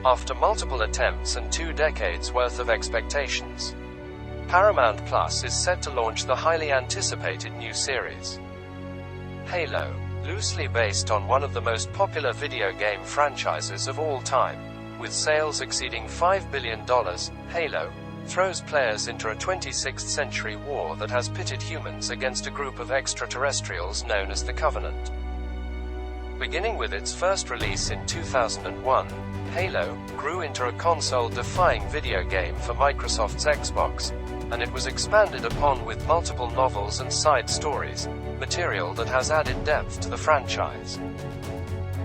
after multiple attempts and 2 decades worth of expectations. Paramount Plus is set to launch the highly anticipated new series. Halo, loosely based on one of the most popular video game franchises of all time, with sales exceeding $5 billion, Halo throws players into a 26th century war that has pitted humans against a group of extraterrestrials known as the Covenant. Beginning with its first release in 2001, Halo grew into a console-defying video game for Microsoft's Xbox, and it was expanded upon with multiple novels and side stories, material that has added depth to the franchise.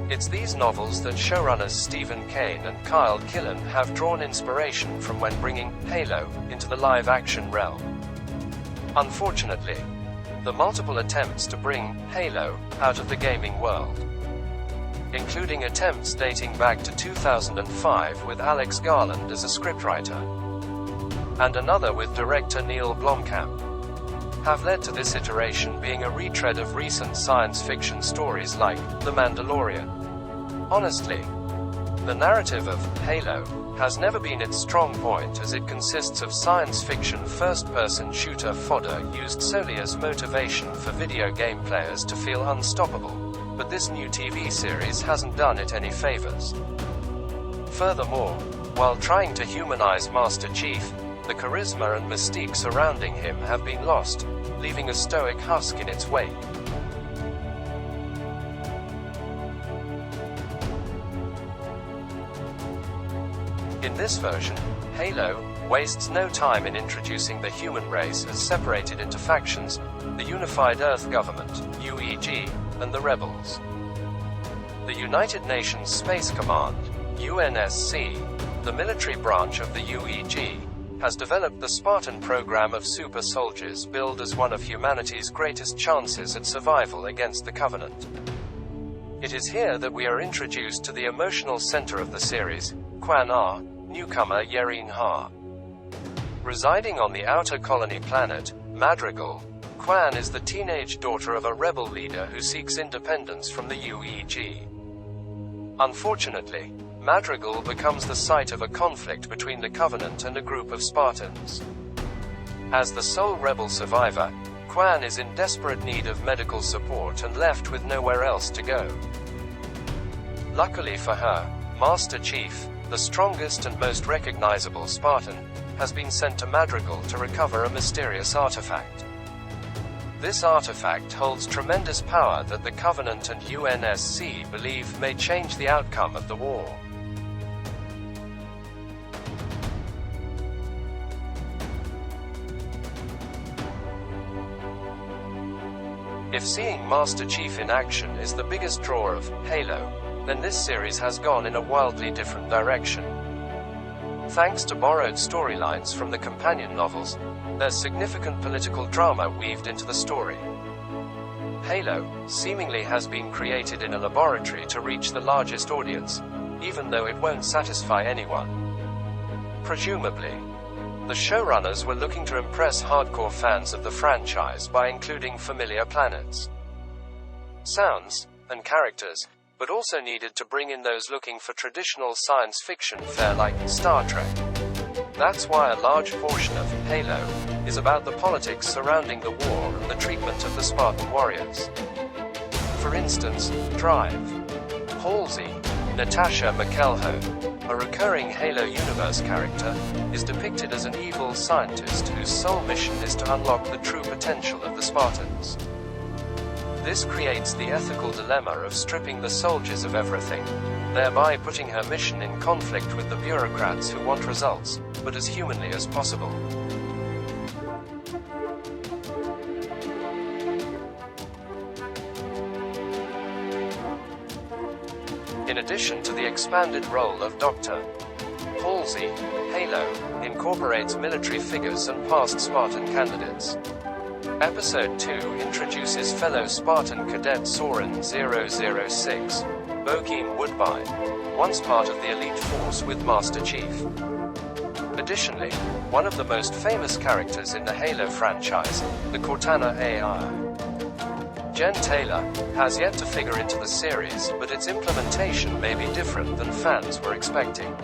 It's these novels that showrunners Stephen Kane and Kyle Killen have drawn inspiration from when bringing Halo into the live-action realm. Unfortunately, the multiple attempts to bring Halo out of the gaming world, including attempts dating back to 2005 with Alex Garland as a scriptwriter, and another with director Neil Blomkamp, have led to this iteration being a retread of recent science fiction stories like The Mandalorian. Honestly, the narrative of Halo has never been its strong point, as it consists of science fiction first-person shooter fodder used solely as motivation for video game players to feel unstoppable, but this new TV series hasn't done it any favors. Furthermore, while trying to humanize Master Chief, the charisma and mystique surrounding him have been lost, leaving a stoic husk in its wake. In this version, Halo wastes no time in introducing the human race as separated into factions: the Unified Earth Government, UEG, and the Rebels. The United Nations Space Command, UNSC, the military branch of the UEG, has developed the Spartan program of super soldiers billed as one of humanity's greatest chances at survival against the Covenant. It is here that we are introduced to the emotional center of the series, Quan-Ah, newcomer Yerine Ha. Residing on the outer colony planet, Madrigal, Quan is the teenage daughter of a rebel leader who seeks independence from the UEG. Unfortunately, Madrigal becomes the site of a conflict between the Covenant and a group of Spartans. As the sole rebel survivor, Quan is in desperate need of medical support and left with nowhere else to go. Luckily for her, Master Chief, the strongest and most recognizable Spartan, has been sent to Madrigal to recover a mysterious artifact. This artifact holds tremendous power that the Covenant and UNSC believe may change the outcome of the war. If seeing Master Chief in action is the biggest draw of Halo, then this series has gone in a wildly different direction. Thanks to borrowed storylines from the companion novels, there's significant political drama weaved into the story. Halo seemingly has been created in a laboratory to reach the largest audience, even though it won't satisfy anyone. Presumably, the showrunners were looking to impress hardcore fans of the franchise by including familiar planets, sounds, and characters, but also needed to bring in those looking for traditional science fiction fare like Star Trek. That's why a large portion of Halo is about the politics surrounding the war and the treatment of the Spartan warriors. For instance, Drive. Halsey, Natasha McElhone, a recurring Halo universe character, is depicted as an evil scientist whose sole mission is to unlock the true potential of the Spartans. This creates the ethical dilemma of stripping the soldiers of everything, thereby putting her mission in conflict with the bureaucrats who want results, but as humanly as possible. In addition to the expanded role of Dr. Halsey, Halo incorporates military figures and past Spartan candidates. Episode 2 introduces fellow Spartan cadet Soren 006, Bokeem Woodbine, once part of the elite force with Master Chief. Additionally, one of the most famous characters in the Halo franchise, the Cortana AI, Jen Taylor, has yet to figure into the series, but its implementation may be different than fans were expecting.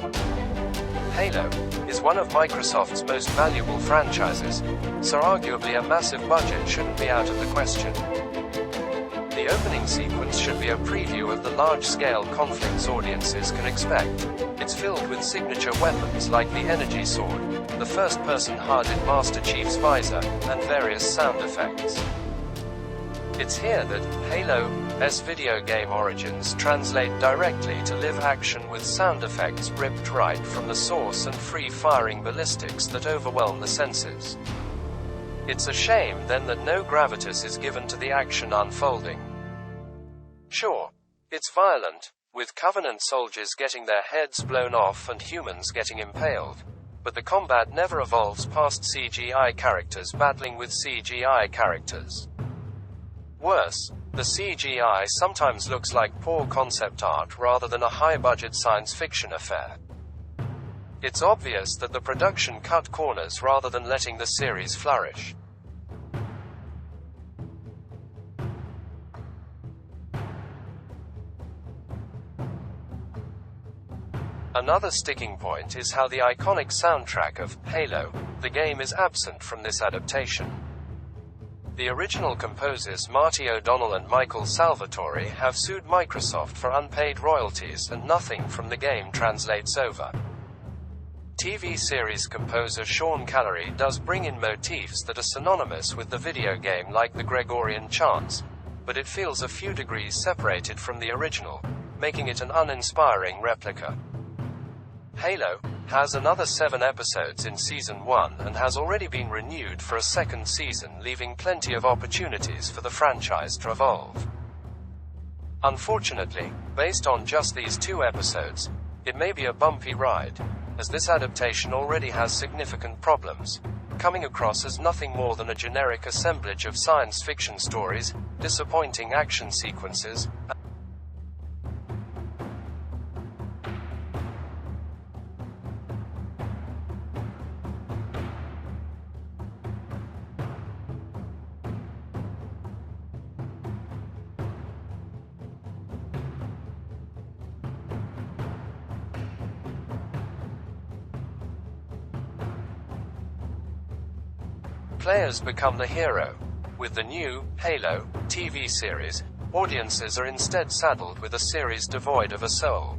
Halo is one of Microsoft's most valuable franchises, so arguably a massive budget shouldn't be out of the question. The opening sequence should be a preview of the large-scale conflicts audiences can expect. It's filled with signature weapons like the energy sword, the first-person HUD Master Chief's visor, and various sound effects. It's here that Halo's video game origins translate directly to live action with sound effects ripped right from the source and free-firing ballistics that overwhelm the senses. It's a shame then that no gravitas is given to the action unfolding. Sure, it's violent, with Covenant soldiers getting their heads blown off and humans getting impaled, but the combat never evolves past CGI characters battling with CGI characters. Worse, the CGI sometimes looks like poor concept art rather than a high-budget science fiction affair. It's obvious that the production cut corners rather than letting the series flourish. Another sticking point is how the iconic soundtrack of Halo, the game, is absent from this adaptation. The original composers Marty O'Donnell and Michael Salvatore have sued Microsoft for unpaid royalties, and nothing from the game translates over. TV series composer Sean Callery does bring in motifs that are synonymous with the video game, like the Gregorian chants, but it feels a few degrees separated from the original, making it an uninspiring replica. Halo has another 7 episodes in Season 1 and has already been renewed for a second season, leaving plenty of opportunities for the franchise to evolve. Unfortunately, based on just these 2 episodes, it may be a bumpy ride, as this adaptation already has significant problems, coming across as nothing more than a generic assemblage of science fiction stories, disappointing action sequences, players become the hero. With the new Halo TV series, audiences are instead saddled with a series devoid of a soul.